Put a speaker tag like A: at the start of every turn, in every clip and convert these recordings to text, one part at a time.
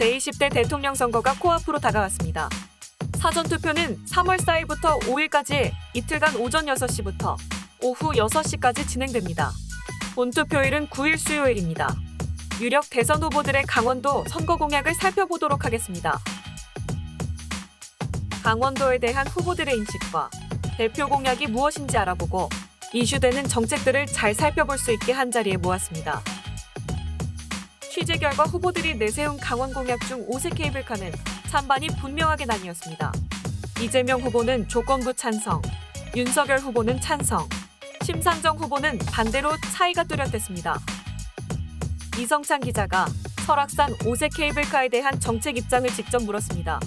A: 제20대 대통령 선거가 코앞으로 다가왔습니다. 사전투표는 3월 4일부터 5일까지 이틀간 오전 6시부터 오후 6시까지 진행됩니다. 본투표일은 9일 수요일입니다. 유력 대선 후보들의 강원도 선거 공약을 살펴보도록 하겠습니다. 강원도에 대한 후보들의 인식과 대표 공약이 무엇인지 알아보고 이슈되는 정책들을 잘 살펴볼 수 있게 한자리에 모았습니다. 취재 결과 후보들이 내세운 강원 공약 중 5세 케이블카는 찬반이 분명하게 나뉘었습니다. 이재명 후보는 조건부 찬성, 윤석열 후보는 찬성, 심상정 후보는 반대로 차이가 뚜렷했습니다. 이성찬 기자가 설악산 5세 케이블카에 대한 정책 입장을 직접 물었습니다.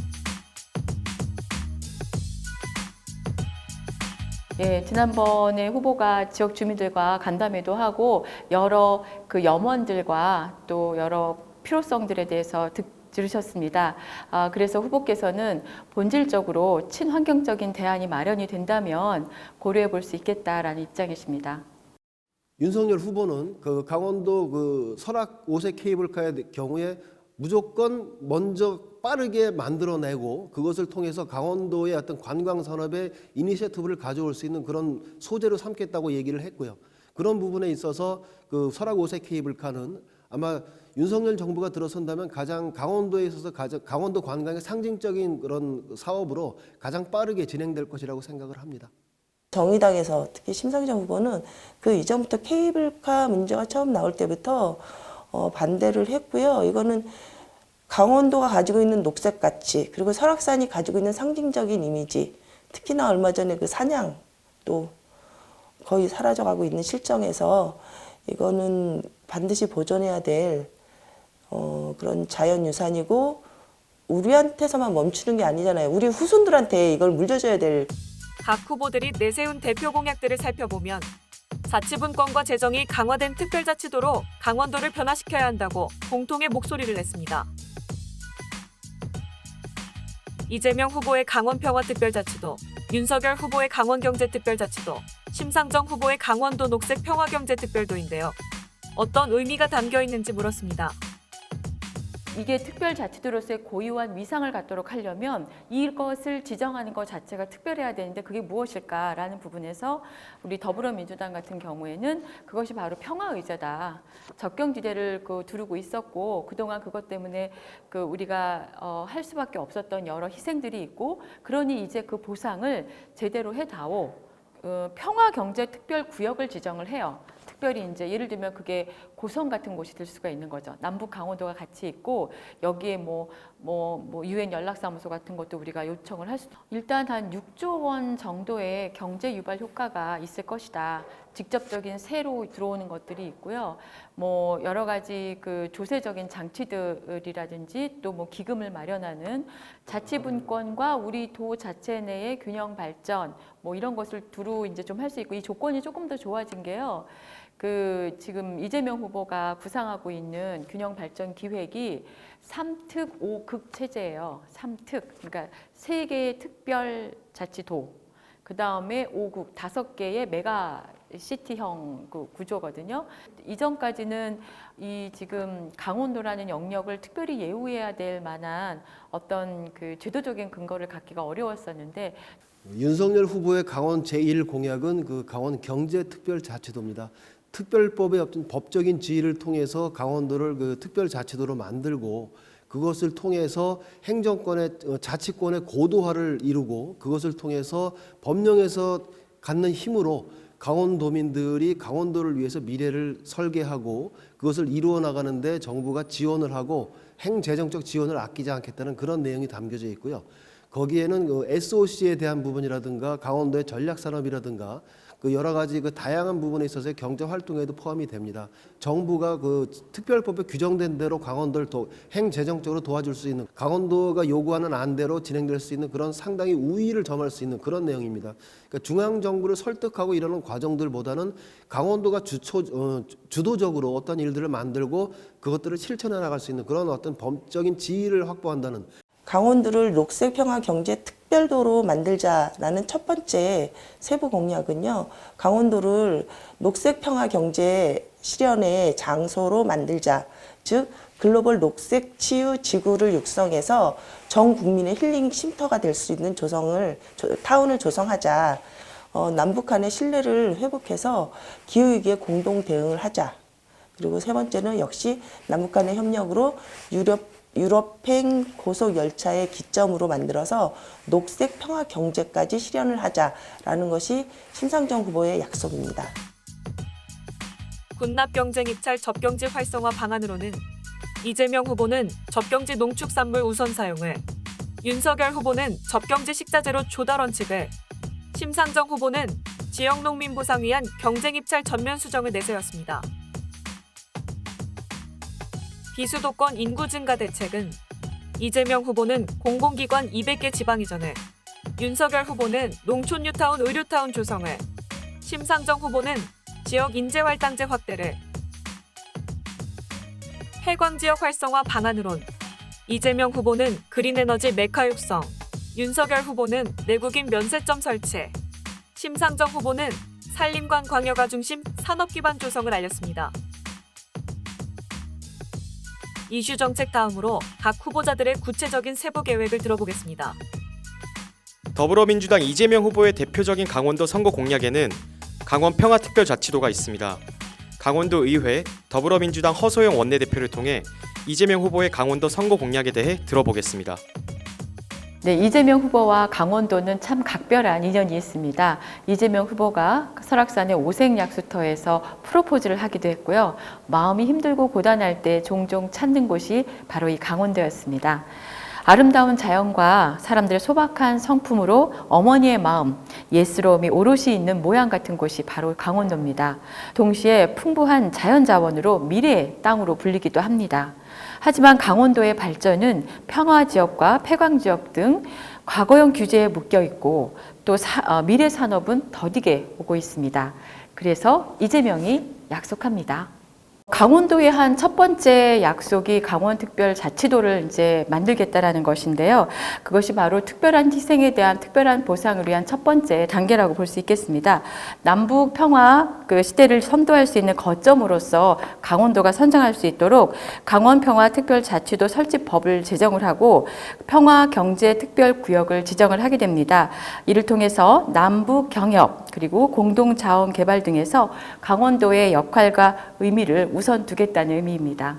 B: 예, 지난번에 후보가 지역 주민들과 간담회도 하고 여러 염원들과 또 여러 필요성들에 대해서 들으셨습니다. 그래서 후보께서는 본질적으로 친환경적인 대안이 마련이 된다면 고려해 볼 수 있겠다라는 입장이십니다.
C: 윤석열 후보는 강원도 설악 5세 케이블카의 경우에 무조건 먼저 빠르게 만들어내고 그것을 통해서 강원도의 어떤 관광 산업의 이니셔티브를 가져올 수 있는 그런 소재로 삼겠다고 얘기를 했고요. 그런 부분에 있어서 설악 5세 케이블카는 아마 윤석열 정부가 들어선다면 가장 강원도에 있어서 강원도 관광의 상징적인 그런 사업으로 가장 빠르게 진행될 것이라고 생각을 합니다.
D: 정의당에서 특히 심상정 후보는 그 이전부터 케이블카 문제가 처음 나올 때부터 반대를 했고요. 이거는 강원도가 가지고 있는 녹색 가치, 그리고 설악산이 가지고 있는 상징적인 이미지, 특히나 얼마 전에 그 산양도 거의 사라져가고 있는 실정에서 이거는 반드시 보존해야 될 그런 자연유산이고 우리한테서만 멈추는 게 아니잖아요. 우리 후손들한테 이걸 물려줘야 될.
A: 각 후보들이 내세운 대표 공약들을 살펴보면 자치분권과 재정이 강화된 특별자치도로 강원도를 변화시켜야 한다고 공통의 목소리를 냈습니다. 이재명 후보의 강원평화특별자치도, 윤석열 후보의 강원경제특별자치도, 심상정 후보의 강원도 녹색평화경제특별도인데요. 어떤 의미가 담겨 있는지 물었습니다.
B: 이게 특별자치도로서의 고유한 위상을 갖도록 하려면 이것을 지정하는 것 자체가 특별해야 되는데 그게 무엇일까라는 부분에서 우리 더불어민주당 같은 경우에는 그것이 바로 평화의제다. 접경지대를 두르고 있었고 그동안 그것 때문에 우리가 할 수밖에 없었던 여러 희생들이 있고 그러니 이제 그 보상을 제대로 해다오. 평화경제특별구역을 지정을 해요. 특별히 이제 예를 들면 그게 고성 같은 곳이 될 수가 있는 거죠. 남북 강원도가 같이 있고 여기에 유엔 연락사무소 같은 것도 우리가 요청을 할 수도. 일단 한 6조 원 정도의 경제 유발 효과가 있을 것이다. 직접적인 세로 들어오는 것들이 있고요. 여러 가지 조세적인 장치들이라든지 또 기금을 마련하는 자치분권과 우리 도 자체 내의 균형 발전 이런 것을 두루 이제 좀 할 수 있고 이 조건이 조금 더 좋아진 게요. 지금 이재명 후보가 구상하고 있는 균형 발전 기획이 3특 5극 체제예요. 3특. 그러니까 3개의 특별자치도, 그다음에 5극 5개의 메가 시티형 구조거든요. 이전까지는 이 지금 강원도라는 영역을 특별히 예우해야 될 만한 어떤 제도적인 근거를 갖기가 어려웠었는데
C: 윤석열 후보의 강원 제1공약은 강원 경제특별자치도입니다. 특별법의 어떤 법적인 지위를 통해서 강원도를 특별자치도로 만들고 그것을 통해서 행정권의 자치권의 고도화를 이루고 그것을 통해서 법령에서 갖는 힘으로 강원도민들이 강원도를 위해서 미래를 설계하고 그것을 이루어 나가는데 정부가 지원을 하고 행재정적 지원을 아끼지 않겠다는 그런 내용이 담겨져 있고요. 거기에는 SOC에 대한 부분이라든가 강원도의 전략산업이라든가 여러 가지 다양한 부분에 있어서의 경제 활동에도 포함이 됩니다. 정부가 특별법에 규정된 대로 강원도를 행재정적으로 도와줄 수 있는, 강원도가 요구하는 안대로 진행될 수 있는 그런 상당히 우위를 점할 수 있는 그런 내용입니다. 그러니까 중앙 정부를 설득하고 이러는 과정들보다는 강원도가 주도적으로 어떤 일들을 만들고 그것들을 실천해 나갈 수 있는 그런 어떤 법적인 지위를 확보한다는.
D: 강원도를 녹색평화경제특별도로 만들자라는 첫 번째 세부 공약은요. 강원도를 녹색평화경제 실현의 장소로 만들자. 즉 글로벌 녹색 치유 지구를 육성해서 전 국민의 힐링 쉼터가 될 수 있는 타운을 조성하자. 남북한의 신뢰를 회복해서 기후위기에 공동 대응을 하자. 그리고 세 번째는 역시 남북한의 협력으로 유럽행 고속 열차의 기점으로 만들어서 녹색 평화 경제까지 실현을 하자라는 것이 심상정 후보의 약속입니다.
A: 군납 경쟁 입찰 접경지 활성화 방안으로는 이재명 후보는 접경지 농축산물 우선 사용을, 윤석열 후보는 접경지 식자재로 조달 원칙을, 심상정 후보는 지역 농민 보상 위한 경쟁 입찰 전면 수정을 내세웠습니다. 비수도권 인구 증가 대책은 이재명 후보는 공공기관 200개 지방이전을, 윤석열 후보는 농촌 뉴타운 의료타운 조성을, 심상정 후보는 지역 인재활당제 확대를, 해광지역 활성화 방안으론 이재명 후보는 그린에너지 메카 육성, 윤석열 후보는 내국인 면세점 설치, 심상정 후보는 산림관 광역화 중심 산업기반 조성을 알렸습니다. 이슈 정책 다음으로 각 후보자들의 구체적인 세부 계획을 들어보겠습니다.
E: 더불어민주당 이재명 후보의 대표적인 강원도 선거 공약에는 강원 평화특별자치도가 있습니다. 강원도 의회 더불어민주당 허소영 원내대표를 통해 이재명 후보의 강원도 선거 공약에 대해 들어보겠습니다.
B: 네, 이재명 후보와 강원도는 참 각별한 인연이 있습니다. 이재명 후보가 설악산의 오색약수터에서 프로포즈를 하기도 했고요. 마음이 힘들고 고단할 때 종종 찾는 곳이 바로 이 강원도였습니다. 아름다운 자연과 사람들의 소박한 성품으로 어머니의 마음, 예스러움이 오롯이 있는 모양 같은 곳이 바로 강원도입니다. 동시에 풍부한 자연 자원으로 미래의 땅으로 불리기도 합니다. 하지만 강원도의 발전은 평화지역과 폐광지역 등 과거형 규제에 묶여 있고 또 미래 산업은 더디게 오고 있습니다. 그래서 이재명이 약속합니다. 강원도의 한 첫 번째 약속이 강원특별자치도를 이제 만들겠다라는 것인데요. 그것이 바로 특별한 희생에 대한 특별한 보상을 위한 첫 번째 단계라고 볼 수 있겠습니다. 남북 평화 시대를 선도할 수 있는 거점으로서 강원도가 선정할 수 있도록 강원평화특별자치도 설치법을 제정을 하고 평화경제특별구역을 지정을 하게 됩니다. 이를 통해서 남북 경협 그리고 공동자원 개발 등에서 강원도의 역할과 의미를 우선 두겠다는 의미입니다.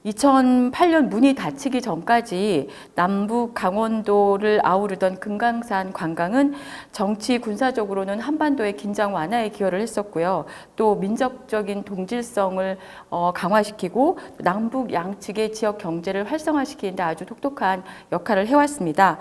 B: 2008년 문이 닫히기 전까지 남북 강원도를 아우르던 금강산 관광은 정치 군사적으로는 한반도의 긴장 완화에 기여를 했었고요. 또 민족적인 동질성을 강화시키고 남북 양측의 지역 경제를 활성화시키는 데 아주 독특한 역할을 해왔습니다.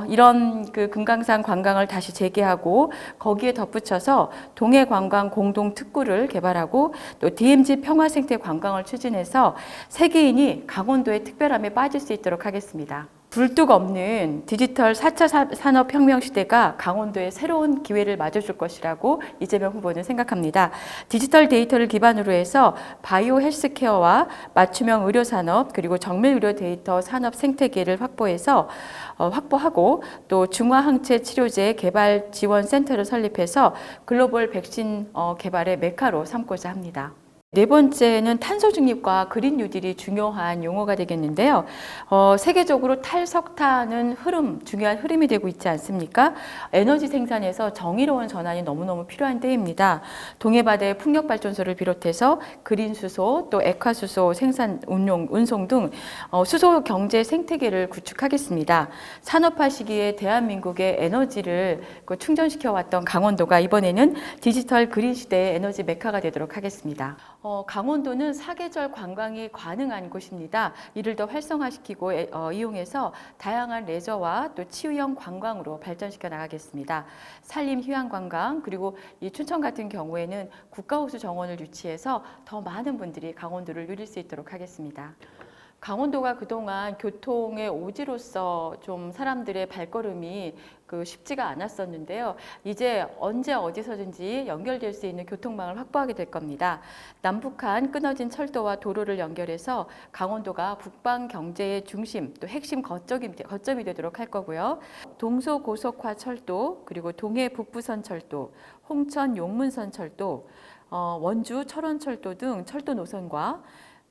B: 이런 금강산 관광을 다시 재개하고 거기에 덧붙여서 동해관광 공동특구를 개발하고 또 DMZ 평화생태 관광을 추진해서 세계인이 강원도의 특별함에 빠질 수 있도록 하겠습니다. 굴뚝 없는 디지털 4차 산업혁명 시대가 강원도에 새로운 기회를 맞아줄 것이라고 이재명 후보는 생각합니다. 디지털 데이터를 기반으로 해서 바이오 헬스케어와 맞춤형 의료산업 그리고 정밀의료 데이터 산업 생태계를 확보하고 또 중화항체 치료제 개발 지원 센터를 설립해서 글로벌 백신 개발의 메카로 삼고자 합니다. 네 번째는 탄소 중립과 그린 뉴딜이 중요한 용어가 되겠는데요. 세계적으로 탈석탄은 중요한 흐름이 되고 있지 않습니까? 에너지 생산에서 정의로운 전환이 너무너무 필요한 때입니다. 동해바다의 풍력발전소를 비롯해서 그린 수소, 또 액화 수소 생산, 운송 등 수소 경제 생태계를 구축하겠습니다. 산업화 시기에 대한민국의 에너지를 충전시켜 왔던 강원도가 이번에는 디지털 그린 시대의 에너지 메카가 되도록 하겠습니다. 강원도는 사계절 관광이 가능한 곳입니다. 이를 더 활성화시키고 이용해서 다양한 레저와 또 치유형 관광으로 발전시켜 나가겠습니다. 산림 휴양 관광 그리고 이 춘천 같은 경우에는 국가호수 정원을 유치해서 더 많은 분들이 강원도를 누릴 수 있도록 하겠습니다. 강원도가 그동안 교통의 오지로서 좀 사람들의 발걸음이 쉽지가 않았었는데요. 이제 언제 어디서든지 연결될 수 있는 교통망을 확보하게 될 겁니다. 남북한 끊어진 철도와 도로를 연결해서 강원도가 북방 경제의 중심, 또 핵심 거점이 되도록 할 거고요. 동서고속화 철도, 그리고 동해 북부선 철도, 홍천 용문선 철도, 원주 철원철도 등 철도 노선과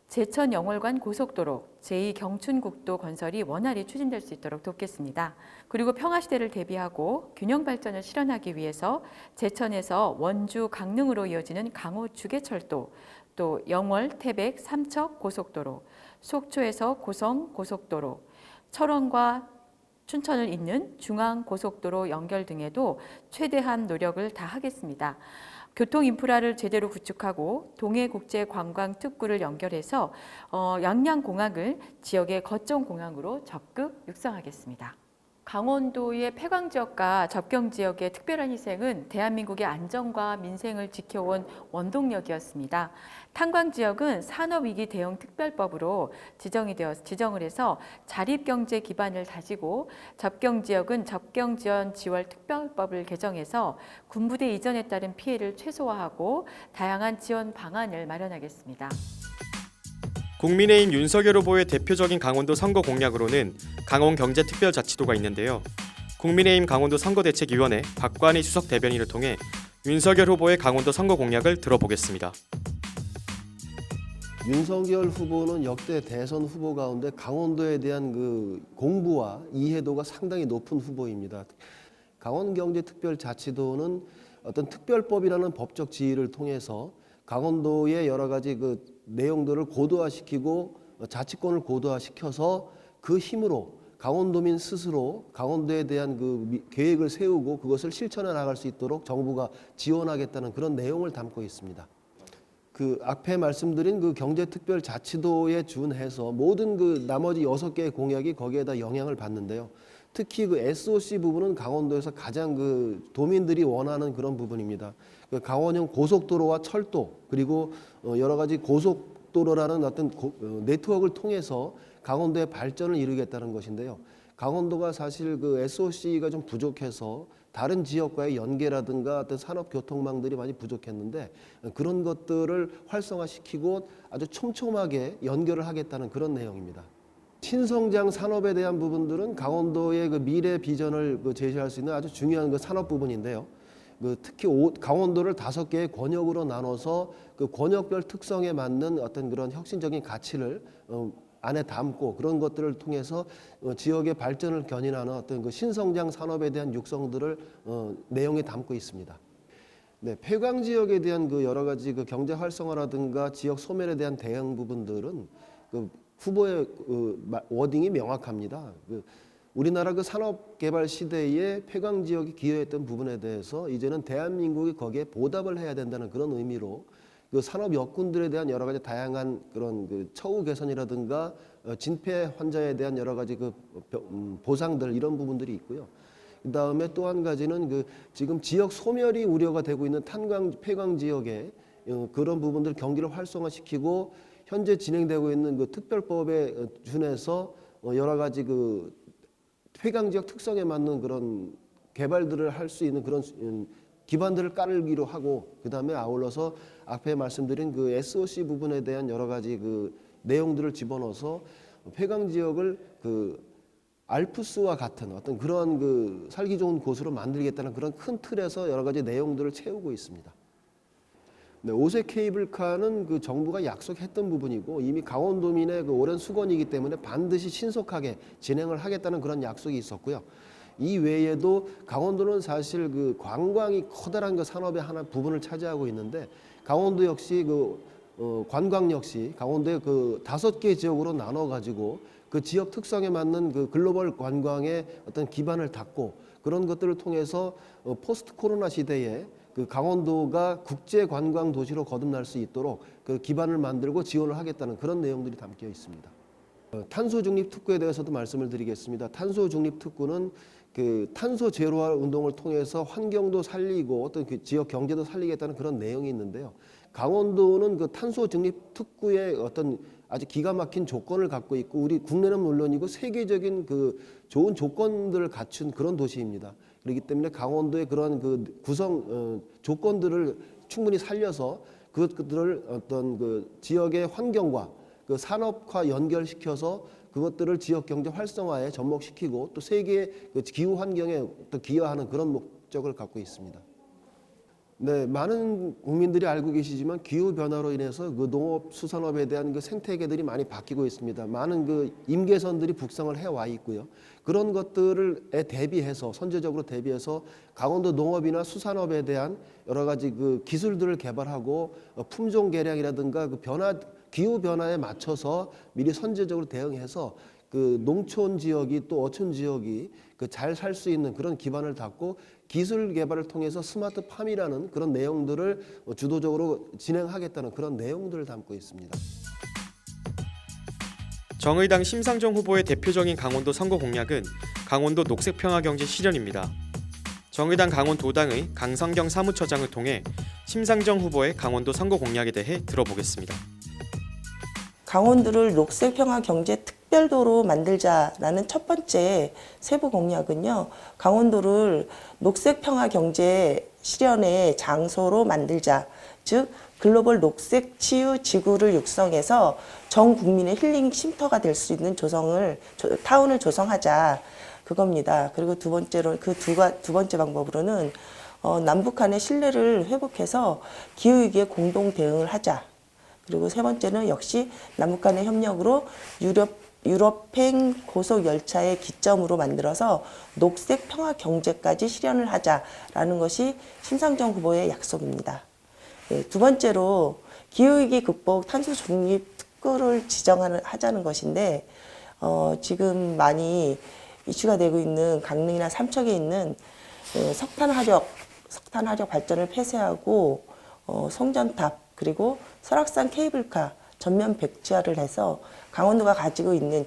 B: 제천 영월간 고속도로, 제2경춘국도 건설이 원활히 추진될 수 있도록 돕겠습니다. 그리고 평화시대를 대비하고 균형 발전을 실현하기 위해서 제천에서 원주, 강릉으로 이어지는 강호 주계철도, 또 영월, 태백, 삼척 고속도로, 속초에서 고성 고속도로, 철원과 춘천을 잇는 중앙고속도로 연결 등에도 최대한 노력을 다하겠습니다. 교통 인프라를 제대로 구축하고 동해국제관광특구를 연결해서 양양공항을 지역의 거점공항으로 적극 육성하겠습니다. 강원도의 폐광지역과 접경지역의 특별한 희생은 대한민국의 안전과 민생을 지켜온 원동력이었습니다. 탄광지역은 산업위기 대응 특별법으로 지정을 해서 자립경제 기반을 다지고, 접경지역은 접경지원 지원 특별법을 개정해서 군부대 이전에 따른 피해를 최소화하고 다양한 지원 방안을 마련하겠습니다.
E: 국민의힘 윤석열 후보의 대표적인 강원도 선거 공약으로는 강원경제특별자치도가 있는데요. 국민의힘 강원도 선거대책위원회 박관희 수석 대변인을 통해 윤석열 후보의 강원도 선거 공약을 들어보겠습니다.
C: 윤석열 후보는 역대 대선 후보 가운데 강원도에 대한 그 공부와 이해도가 상당히 높은 후보입니다. 강원경제특별자치도는 어떤 특별법이라는 법적 지위를 통해서 강원도의 여러 가지 그 내용들을 고도화시키고 자치권을 고도화시켜서 그 힘으로 강원도민 스스로 강원도에 대한 그 계획을 세우고 그것을 실천해 나갈 수 있도록 정부가 지원하겠다는 그런 내용을 담고 있습니다. 그 앞에 말씀드린 그 경제특별자치도에 준해서 모든 그 나머지 6개의 공약이 거기에다 영향을 받는데요. 특히 그 SOC 부분은 강원도에서 가장 그 도민들이 원하는 그런 부분입니다. 그 강원형 고속도로와 철도, 그리고 여러 가지 고속도로라는 어떤 네트워크를 통해서 강원도의 발전을 이루겠다는 것인데요. 강원도가 사실 그 SOC가 좀 부족해서 다른 지역과의 연계라든가 어떤 산업 교통망들이 많이 부족했는데, 그런 것들을 활성화시키고 아주 촘촘하게 연결을 하겠다는 그런 내용입니다. 신성장 산업에 대한 부분들은 강원도의 그 미래 비전을 제시할 수 있는 아주 중요한 그 산업 부분인데요. 특히 강원도를 5개의 권역으로 나눠서 그 권역별 특성에 맞는 어떤 그런 혁신적인 가치를 안에 담고, 그런 것들을 통해서 지역의 발전을 견인하는 어떤 그 신성장 산업에 대한 육성들을 내용에 담고 있습니다. 네, 폐광 지역에 대한 그 여러 가지 그 경제 활성화라든가 지역 소멸에 대한 대응 부분들은 그 후보의 워딩이 명확합니다. 우리나라 그 산업 개발 시대에 폐광 지역이 기여했던 부분에 대해서 이제는 대한민국이 거기에 보답을 해야 된다는 그런 의미로 그 산업 여건들에 대한 여러 가지 다양한 그런 그 처우 개선이라든가 진폐 환자에 대한 여러 가지 그 보상들, 이런 부분들이 있고요. 그다음에 또 한 가지는 그 지금 지역 소멸이 우려가 되고 있는 폐광 지역에 그런 부분들 경기를 활성화시키고 현재 진행되고 있는 그 특별법에 준해서 여러 가지 그 폐광 지역 특성에 맞는 그런 개발들을 할 수 있는 그런 기반들을 깔기로 하고, 그다음에 아울러서 앞에 말씀드린 그 SOC 부분에 대한 여러 가지 그 내용들을 집어넣어서 폐광 지역을 그 알프스와 같은 어떤 그런 그 살기 좋은 곳으로 만들겠다는 그런 큰 틀에서 여러 가지 내용들을 채우고 있습니다. 네, 5세 케이블카는 그 정부가 약속했던 부분이고 이미 강원도민의 그 오랜 수건이기 때문에 반드시 신속하게 진행을 하겠다는 그런 약속이 있었고요. 이 외에도 강원도는 사실 그 관광이 커다란 그 산업의 하나 부분을 차지하고 있는데, 강원도 역시 그 관광 역시 강원도의 그 5개 지역으로 나눠 가지고 그 지역 특성에 맞는 그 글로벌 관광의 어떤 기반을 닦고, 그런 것들을 통해서 포스트 코로나 시대에 그 강원도가 국제 관광 도시로 거듭날 수 있도록 그 기반을 만들고 지원을 하겠다는 그런 내용들이 담겨 있습니다. 탄소 중립 특구에 대해서도 말씀을 드리겠습니다. 탄소 중립 특구는 그 탄소 제로화 운동을 통해서 환경도 살리고 어떤 그 지역 경제도 살리겠다는 그런 내용이 있는데요. 강원도는 그 탄소 중립 특구의 어떤 아주 기가 막힌 조건을 갖고 있고, 우리 국내는 물론이고 세계적인 그 좋은 조건들을 갖춘 그런 도시입니다. 그렇기 때문에 강원도의 그런 그 구성 조건들을 충분히 살려서 그것들을 어떤 그 지역의 환경과 그 산업화 연결시켜서 그것들을 지역 경제 활성화에 접목시키고 또 세계의 그 기후 환경에 또 기여하는 그런 목적을 갖고 있습니다. 네, 많은 국민들이 알고 계시지만 기후 변화로 인해서 그 농업 수산업에 대한 그 생태계들이 많이 바뀌고 있습니다. 많은 그 임계선들이 북상을 해와 있고요. 그런 것들에 대비해서 선제적으로 대비해서 강원도 농업이나 수산업에 대한 여러 가지 그 기술들을 개발하고 품종 개량이라든가 그 기후 변화에 맞춰서 미리 선제적으로 대응해서 그 농촌 지역이 또 어촌 지역이 그 잘 살 수 있는 그런 기반을 닦고 기술 개발을 통해서 스마트팜이라는 그런 내용들을 주도적으로 진행하겠다는 그런 내용들을 담고 있습니다.
E: 정의당 심상정 후보의 대표적인 강원도 선거 공약은 강원도 녹색평화경제 실현입니다. 정의당 강원도당의 강성경 사무처장을 통해 심상정 후보의 강원도 선거 공약에 대해 들어보겠습니다.
D: 강원도를 녹색평화경제특별도로 만들자라는 첫 번째 세부 공약은요. 강원도를 녹색평화경제 실현의 장소로 만들자. 즉 글로벌 녹색치유 지구를 육성해서 전 국민의 힐링 쉼터가 될 수 있는 타운을 조성하자. 그겁니다. 그리고 두 번째로 두 번째 방법으로는 남북 간의 신뢰를 회복해서 기후위기에 공동 대응을 하자. 그리고 세 번째는 역시 남북 간의 협력으로 유럽행 고속열차의 기점으로 만들어서 녹색 평화 경제까지 실현을 하자라는 것이 심상정 후보의 약속입니다. 네, 두 번째로 기후위기 극복 탄소 중립 특구를 하자는 것인데 지금 많이 이슈가 되고 있는 강릉이나 삼척에 있는 석탄화력 발전을 폐쇄하고 송전탑 그리고 설악산 케이블카 전면 백지화를 해서 강원도가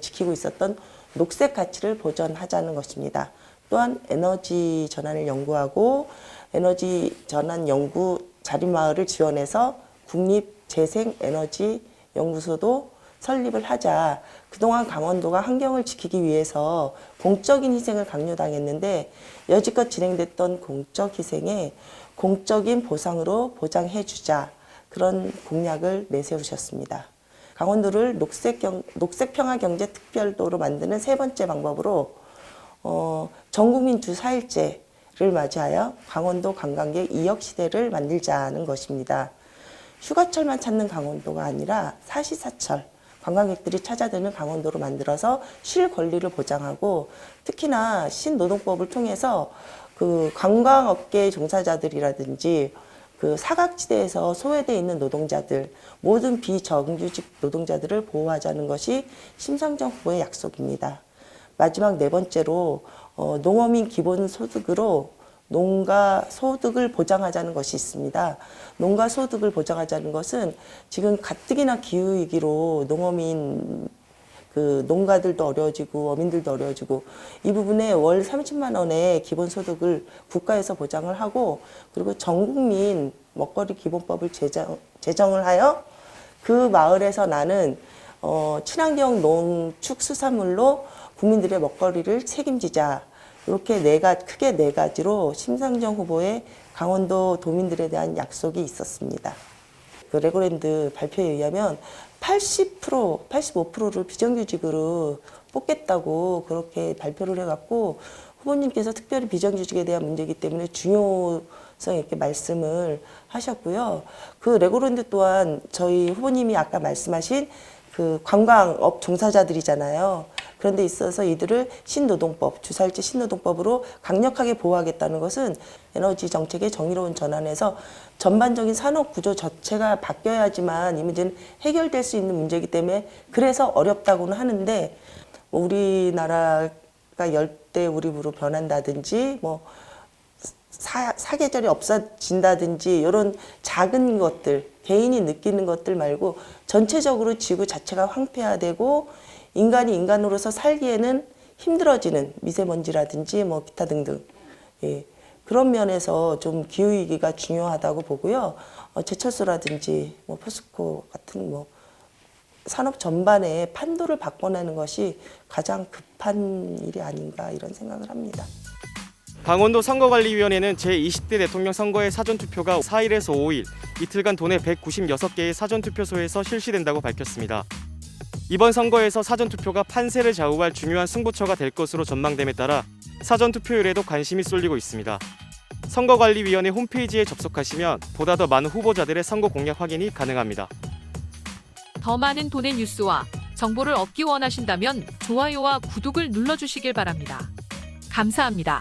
D: 지키고 있었던 녹색 가치를 보존하자는 것입니다. 또한 에너지 전환을 연구하고 에너지 전환 연구 자립마을을 지원해서 국립재생에너지연구소도 설립을 하자. 그동안 강원도가 환경을 지키기 위해서 공적인 희생을 강요당했는데 여지껏 진행됐던 공적 희생에 공적인 보상으로 보장해주자. 그런 공약을 내세우셨습니다. 강원도를 녹색평화경제특별도로 만드는 세 번째 방법으로 전국민 주 4일제를 맞이하여 강원도 관광객 2억 시대를 만들자는 것입니다. 휴가철만 찾는 강원도가 아니라 사시사철 관광객들이 찾아드는 강원도로 만들어서 쉴 권리를 보장하고 특히나 신노동법을 통해서 그 관광업계 종사자들이라든지 그 사각지대에서 소외되어 있는 노동자들, 모든 비정규직 노동자들을 보호하자는 것이 심상정 후보의 약속입니다. 마지막 네 번째로 농어민 기본소득으로 농가 소득을 보장하자는 것이 있습니다. 농가 소득을 보장하자는 것은 지금 가뜩이나 기후위기로 농어민 농가들도 어려워지고 어민들도 어려워지고 이 부분에 월 30만 원의 기본소득을 국가에서 보장을 하고 그리고 전국민 먹거리 기본법을 제정을 하여 그 마을에서 나는 친환경 농축수산물로 국민들의 먹거리를 책임지자. 이렇게 크게 네 가지로 심상정 후보의 강원도 도민들에 대한 약속이 있었습니다. 그 레고랜드 발표에 의하면 85%를 비정규직으로 뽑겠다고 그렇게 발표를 해갖고 후보님께서 특별히 비정규직에 대한 문제이기 때문에 중요성 있게 말씀을 하셨고요. 그 레고랜드 또한 저희 후보님이 아까 말씀하신 그 관광업 종사자들이잖아요. 그런 데 있어서 이들을 신노동법, 주사일제 신노동법으로 강력하게 보호하겠다는 것은 에너지 정책의 정의로운 전환에서 전반적인 산업 구조 자체가 바뀌어야지만 이 문제는 해결될 수 있는 문제이기 때문에 그래서 어렵다고는 하는데 우리나라가 열대우림으로 변한다든지 사계절이 없어진다든지 이런 작은 것들, 개인이 느끼는 것들 말고 전체적으로 지구 자체가 황폐화되고 인간이 인간으로서 살기에는 힘들어지는 미세먼지라든지 기타 등등 그런 면에서 좀 기후위기가 중요하다고 보고요. 제철소라든지 포스코 같은 산업 전반에 판도를 바꿔내는 것이 가장 급한 일이 아닌가 이런 생각을 합니다.
E: 강원도 선거관리위원회는 제20대 대통령 선거의 사전투표가 4일에서 5일 이틀간 도내 196개의 사전투표소에서 실시된다고 밝혔습니다. 이번 선거에서 사전투표가 판세를 좌우할 중요한 승부처가 될 것으로 전망됨에 따라 사전투표율에도 관심이 쏠리고 있습니다. 선거관리위원회 홈페이지에 접속하시면 보다 더 많은 후보자들의 선거 공약 확인이 가능합니다.
A: 더 많은 돈의 뉴스와 정보를 얻기 원하신다면 좋아요와 구독을 눌러주시길 바랍니다. 감사합니다.